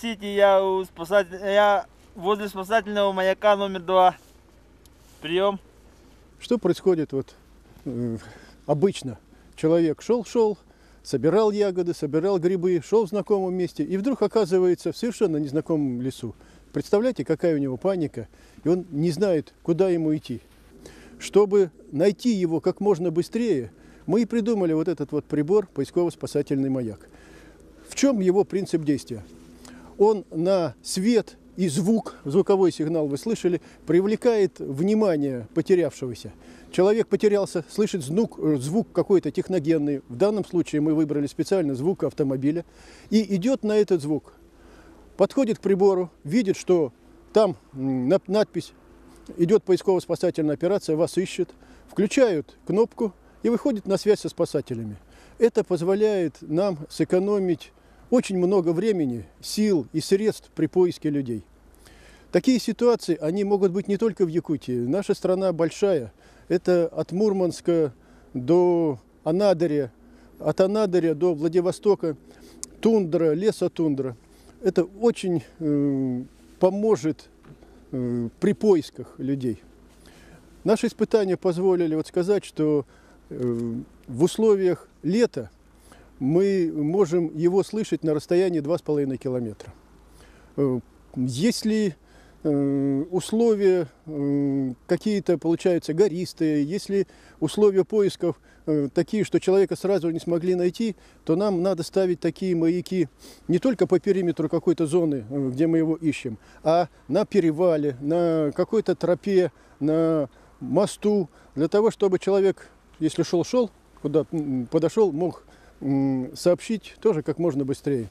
Сити, я возле спасательного маяка номер 2. Прием. Что происходит вот обычно? Человек шел, собирал ягоды, собирал грибы, шел в знакомом месте и вдруг оказывается в совершенно незнакомом лесу. Представляете, какая у него паника, и он не знает, куда ему идти. Чтобы найти его как можно быстрее, мы и придумали вот этот вот прибор поисково-спасательный маяк. В чем его принцип действия? Он на свет и звук, звуковой сигнал вы слышали, привлекает внимание потерявшегося. Человек потерялся, слышит звук какой-то техногенный, в данном случае мы выбрали специально звук автомобиля, и идет на этот звук. Подходит к прибору, видит, что там надпись «Идет поисково-спасательная операция, вас ищет», включают кнопку и выходит на связь со спасателями. Это позволяет нам сэкономить очень много времени, сил и средств при поиске людей. Такие ситуации, они могут быть не только в Якутии. Наша страна большая. Это от Мурманска до Анадыря, от Анадыря до Владивостока, тундра, лесотундра. Это очень поможет при поисках людей. Наши испытания позволили сказать, что в условиях лета мы можем его слышать на расстоянии 2,5 километра. Если условия какие-то получаются гористые, если условия поисков такие, что человека сразу не смогли найти, то нам надо ставить такие маяки не только по периметру какой-то зоны, где мы его ищем, а на перевале, на какой-то тропе, на мосту, для того, чтобы человек, если шел, куда подошел, мог сообщить тоже как можно быстрее.